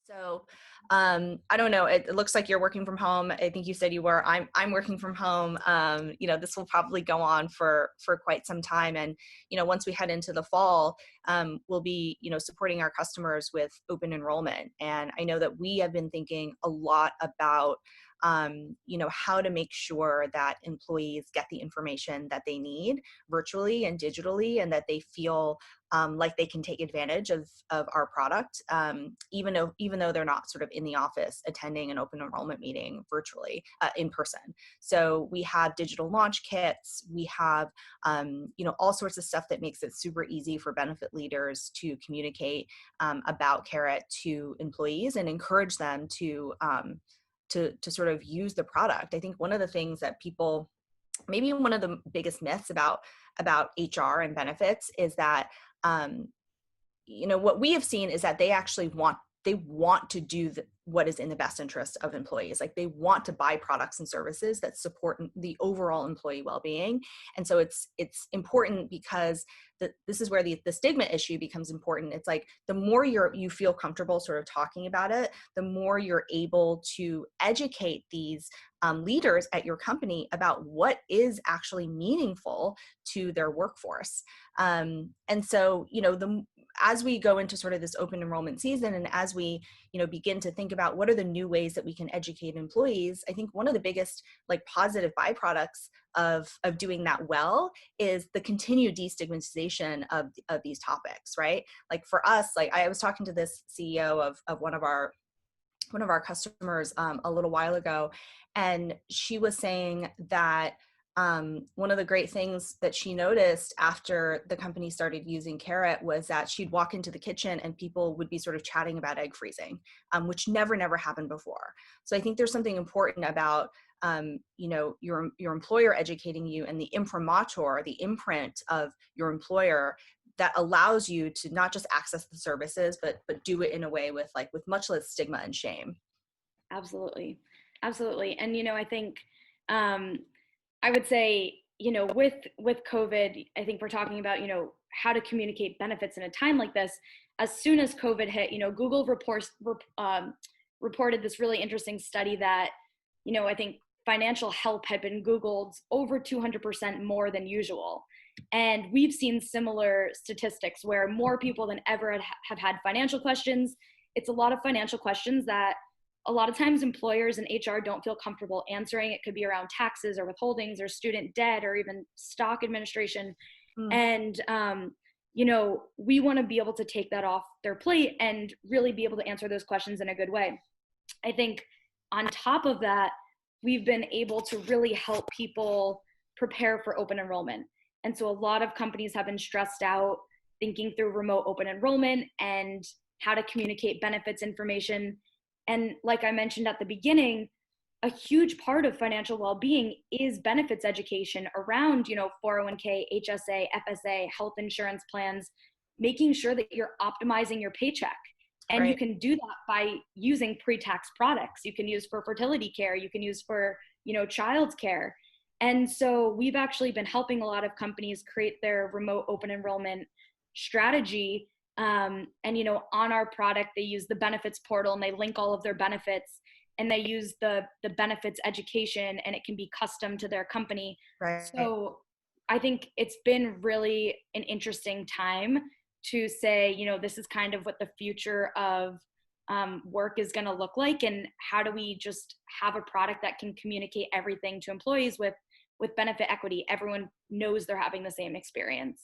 So, I don't know. It looks like you're working from home. I think you said you were. I'm working from home. This will probably go on for quite some time. And once we head into the fall, we'll be supporting our customers with open enrollment. And I know that we have been thinking a lot about how to make sure that employees get the information that they need virtually and digitally, and that they feel like they can take advantage of our product, even though they're not sort of in the office attending an open enrollment meeting virtually in person. So we have digital launch kits. We have all sorts of stuff that makes it super easy for benefit leaders to communicate about Carrot to employees and encourage them to sort of use the product. I think one of the things that maybe one of the biggest myths about HR and benefits is that what we have seen is that they actually want to do what is in the best interest of employees. Like, they want to buy products and services that support the overall employee well-being. And so it's important because this is where the stigma issue becomes important. It's like, the more you feel comfortable sort of talking about it, the more you're able to educate these leaders at your company about what is actually meaningful to their workforce. And so, as we go into sort of this open enrollment season, and as we, begin to think about what are the new ways that we can educate employees, I think one of the biggest positive byproducts of doing that well is the continued destigmatization of these topics, right? Like, for us, I was talking to this CEO of one of our customers a little while ago, and she was saying that one of the great things that she noticed after the company started using Carrot was that she'd walk into the kitchen and people would be sort of chatting about egg freezing, which never happened before. So I think there's something important about your employer educating you, and the imprimatur, the imprint of your employer, that allows you to not just access the services, but do it in a way with much less stigma and shame. Absolutely. Absolutely. And, I think, I would say, with COVID, I think we're talking about, how to communicate benefits in a time like this. As soon as COVID hit, Google reported this really interesting study that, I think financial help had been Googled over 200% more than usual. And we've seen similar statistics where more people than ever have had financial questions. It's a lot of financial questions that a lot of times employers and HR don't feel comfortable answering. It could be around taxes or withholdings or student debt or even stock administration. And, we want to be able to take that off their plate and really be able to answer those questions in a good way. I think on top of that, we've been able to really help people prepare for open enrollment. And so a lot of companies have been stressed out thinking through remote open enrollment and how to communicate benefits information. And like I mentioned at the beginning, a huge part of financial well-being is benefits education around, 401k, HSA, FSA, health insurance plans, making sure that you're optimizing your paycheck. And Right. you can do that by using pre-tax products. You can use for fertility care. You can use for, child care. And so we've actually been helping a lot of companies create their remote open enrollment strategy. And, on our product, they use the benefits portal and they link all of their benefits, and they use the benefits education, and it can be custom to their company. Right. So I think it's been really an interesting time to say, this is kind of what the future of work is going to look like, and how do we just have a product that can communicate everything to employees with benefit equity. Everyone knows they're having the same experience.